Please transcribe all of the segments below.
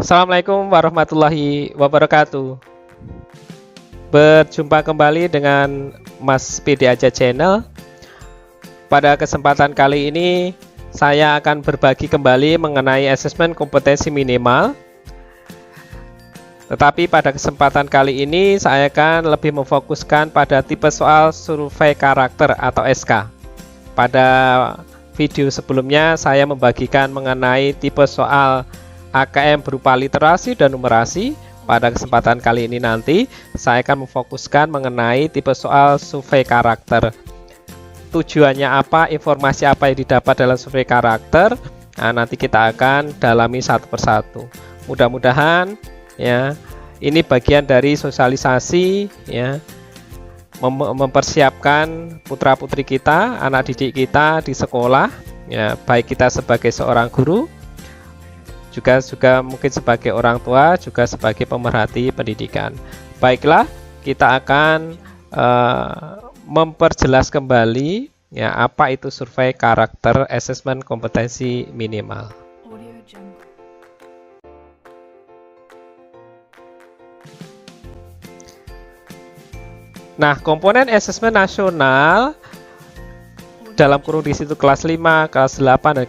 Assalamualaikum warahmatullahi wabarakatuh. Berjumpa kembali dengan Mas PD Aja Channel. Pada kesempatan kali ini saya akan berbagi kembali mengenai asesmen kompetensi minimal. Tetapi pada kesempatan kali ini saya akan lebih memfokuskan pada tipe soal survei karakter atau SK. Pada video sebelumnya saya membagikan mengenai tipe soal AKM berupa literasi dan numerasi. Pada kesempatan kali ini nanti saya akan memfokuskan mengenai tipe soal survei karakter. Tujuannya apa, informasi apa yang didapat dalam survei karakter, nah, nanti kita akan dalami satu persatu. Mudah-mudahan ya ini bagian dari sosialisasi ya, mempersiapkan putra-putri kita, anak didik kita di sekolah ya, baik kita sebagai seorang guru, juga mungkin sebagai orang tua, juga sebagai pemerhati pendidikan. Baiklah, kita akan memperjelas kembali ya apa itu survei karakter asesmen kompetensi minimal. Nah, komponen asesmen nasional dalam kurung di situ kelas 5, kelas 8, dan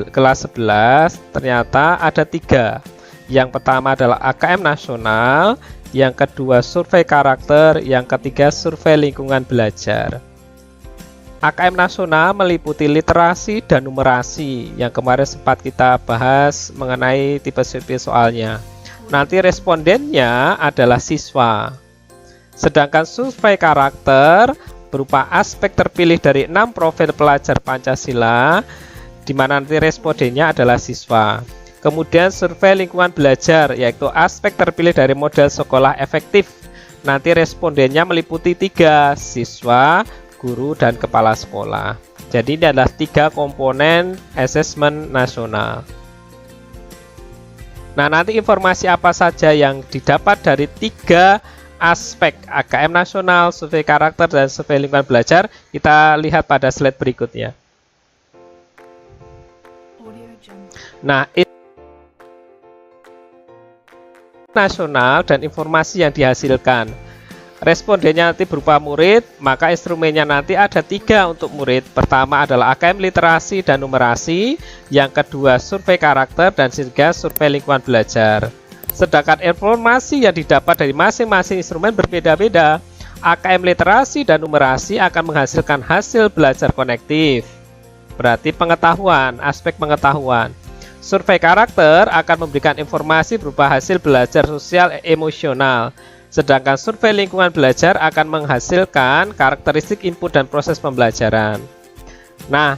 kelas 11 ternyata ada 3. Yang pertama adalah AKM nasional, yang kedua survei karakter, yang ketiga survei lingkungan belajar. AKM nasional meliputi literasi dan numerasi yang kemarin sempat kita bahas mengenai tipe soalnya. Nanti respondennya adalah siswa. Sedangkan survei karakter berupa aspek terpilih dari 6 profil pelajar Pancasila, di mana nanti respondennya adalah siswa. Kemudian survei lingkungan belajar, yaitu aspek terpilih dari model sekolah efektif. Nanti respondennya meliputi 3, siswa, guru, dan kepala sekolah. Jadi ini adalah 3 komponen asesmen nasional. Nah, nanti informasi apa saja yang didapat dari 3 aspek AKM nasional, survei karakter, dan survei lingkungan belajar, kita lihat pada slide berikutnya. Nah, nasional dan informasi yang dihasilkan. Respondennya nanti berupa murid, maka instrumennya nanti ada 3 untuk murid. Pertama adalah AKM literasi dan numerasi, yang kedua survei karakter, dan ketiga survei lingkungan belajar. Sedangkan informasi yang didapat dari masing-masing instrumen berbeda-beda. AKM literasi dan numerasi akan menghasilkan hasil belajar konektif, berarti pengetahuan, aspek pengetahuan. Survei karakter akan memberikan informasi berupa hasil belajar sosial emosional. Sedangkan survei lingkungan belajar akan menghasilkan karakteristik input dan proses pembelajaran. Nah,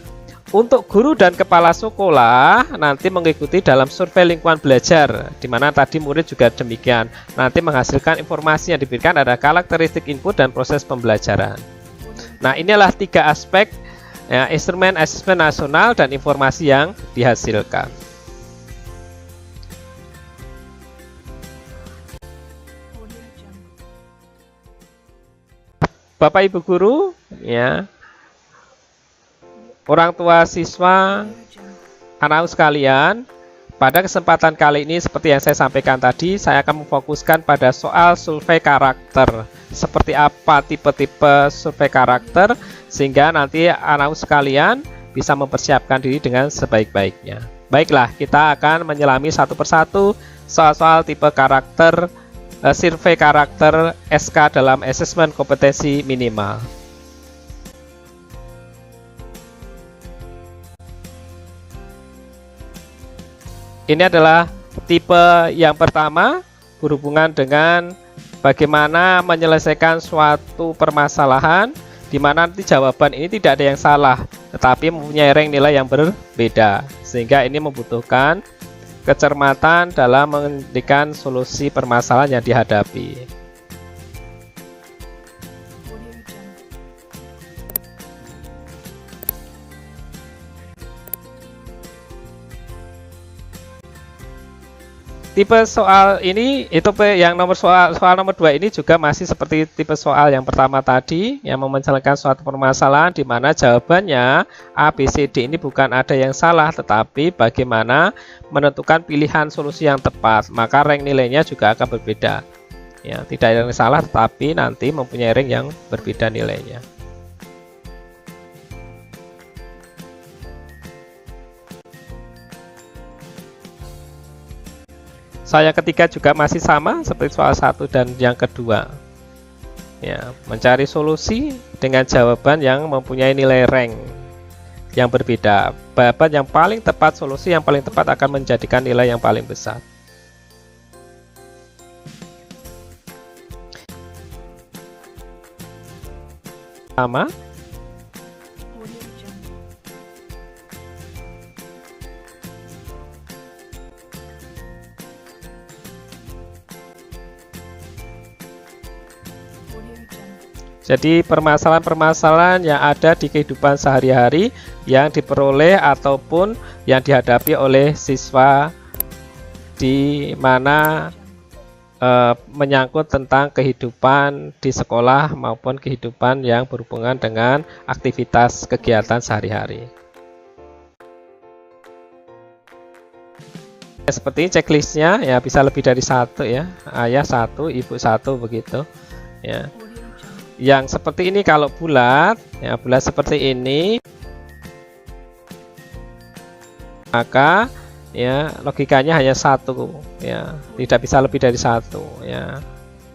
untuk guru dan kepala sekolah nanti mengikuti dalam survei lingkungan belajar, di mana tadi murid juga demikian. Nanti menghasilkan informasi yang diberikan ada karakteristik input dan proses pembelajaran. Nah, inilah 3 aspek ya, instrumen asesmen nasional dan informasi yang dihasilkan. Bapak Ibu guru, ya, orang tua siswa, anak sekalian, pada kesempatan kali ini seperti yang saya sampaikan tadi, saya akan memfokuskan pada soal survei karakter. Seperti apa tipe-tipe survei karakter, sehingga nanti anak sekalian bisa mempersiapkan diri dengan sebaik-baiknya. Baiklah, kita akan menyelami satu persatu soal-soal tipe karakter, survei karakter SK dalam asesmen kompetensi minimal. Ini adalah tipe yang pertama berhubungan dengan bagaimana menyelesaikan suatu permasalahan di mana nanti jawaban ini tidak ada yang salah, tetapi mempunyai rank nilai yang berbeda, sehingga ini membutuhkan kecermatan dalam memberikan solusi permasalahan yang dihadapi. Tipe soal ini yang soal nomor 2 ini juga masih seperti tipe soal yang pertama tadi, yang memencilkan suatu permasalahan di mana jawabannya A, B, C, D ini bukan ada yang salah, tetapi bagaimana menentukan pilihan solusi yang tepat, maka rank nilainya juga akan berbeda. Ya, tidak ada yang salah, tetapi nanti mempunyai rank yang berbeda nilainya. Soal yang ketiga juga masih sama seperti soal 1 dan yang kedua. Ya, mencari solusi dengan jawaban yang mempunyai nilai rank yang berbeda. Jawaban yang paling tepat, solusi yang paling tepat akan menjadikan nilai yang paling besar. Sama. Jadi permasalahan-permasalahan yang ada di kehidupan sehari-hari yang diperoleh ataupun yang dihadapi oleh siswa di mana menyangkut tentang kehidupan di sekolah maupun kehidupan yang berhubungan dengan aktivitas kegiatan sehari-hari. Seperti checklistnya ya, bisa lebih dari 1 ya, ayah 1, ibu 1 begitu ya. Yang seperti ini kalau bulat, ya bulat seperti ini, maka ya logikanya hanya 1 ya, tidak bisa lebih dari 1 ya.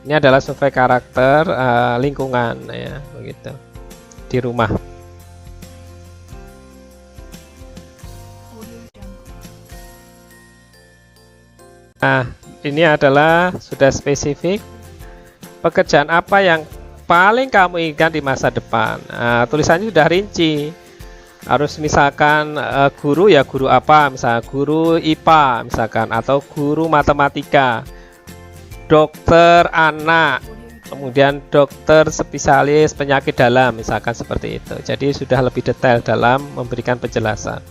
Ini adalah survei karakter lingkungan ya, begitu di rumah. Nah, ini adalah sudah spesifik. Pekerjaan apa yang paling kamu inginkan di masa depan? Nah, tulisannya sudah rinci. Harus misalkan guru ya guru apa? Misalnya guru IPA misalkan, atau guru matematika, dokter anak, kemudian dokter spesialis penyakit dalam misalkan seperti itu. Jadi sudah lebih detail dalam memberikan penjelasan.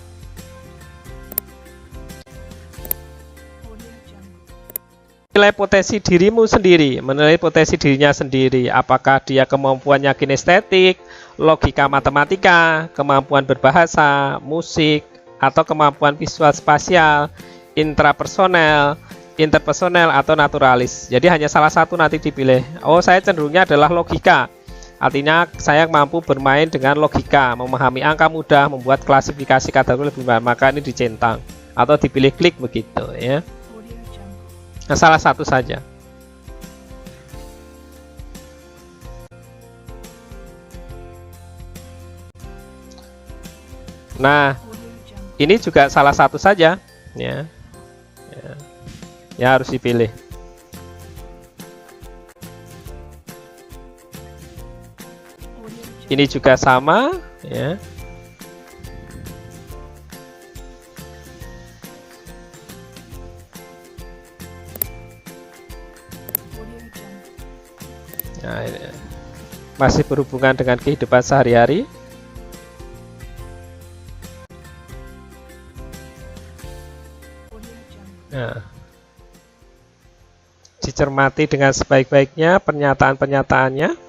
Menilai potensi dirimu sendiri, menilai potensi dirinya sendiri, apakah dia kemampuannya kinestetik, logika matematika, kemampuan berbahasa, musik, atau kemampuan visual spasial, intrapersonal, interpersonal, atau naturalis. Jadi hanya salah satu nanti dipilih. Oh, saya cenderungnya adalah logika. Artinya saya mampu bermain dengan logika, memahami angka mudah, membuat klasifikasi kategori lebih mudah, maka ini dicentang atau dipilih klik begitu ya. Nah, salah satu saja. Nah, ini juga salah satu saja ya. Ya harus dipilih. Ini juga sama ya. Nah, ini masih berhubungan dengan kehidupan sehari-hari. Nah, dicermati dengan sebaik-baiknya pernyataan-pernyataannya.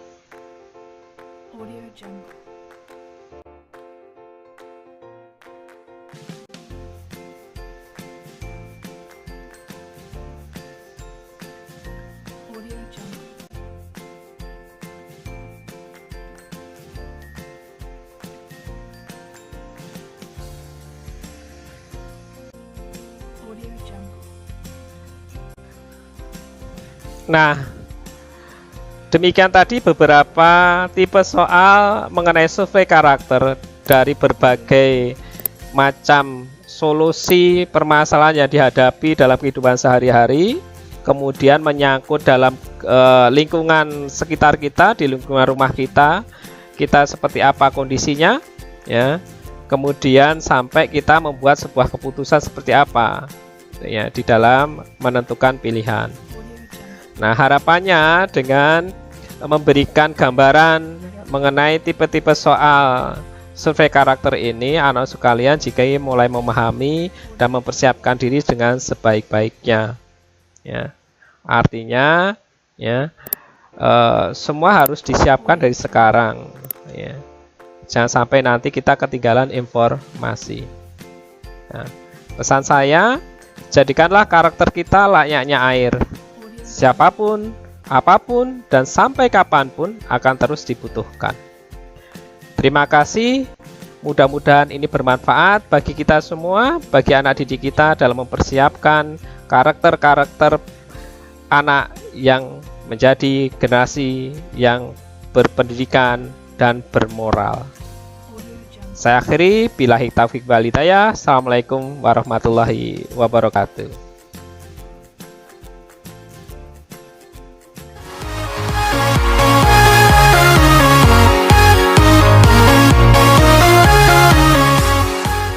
Nah, demikian tadi beberapa tipe soal mengenai survei karakter dari berbagai macam solusi permasalahan yang dihadapi dalam kehidupan sehari-hari. kemudian menyangkut dalam lingkungan sekitar kita, di lingkungan rumah kita seperti apa kondisinya, ya. Kemudian sampai kita membuat sebuah keputusan seperti apa, ya, di dalam menentukan pilihan. Nah, harapannya dengan memberikan gambaran mengenai tipe-tipe soal survei karakter ini, anak sekalian jika mulai memahami dan mempersiapkan diri dengan sebaik-baiknya, ya. Artinya, ya, semua harus disiapkan dari sekarang, ya. Jangan sampai nanti kita ketinggalan informasi. Nah, pesan saya, jadikanlah karakter kita layaknya air. Siapapun, apapun, dan sampai kapanpun akan terus dibutuhkan. Terima kasih. Mudah-mudahan ini bermanfaat bagi kita semua, bagi anak didik kita dalam mempersiapkan karakter-karakter anak yang menjadi generasi yang berpendidikan dan bermoral. Saya akhiri, billahi taufiq wal hidayah. Assalamualaikum warahmatullahi wabarakatuh.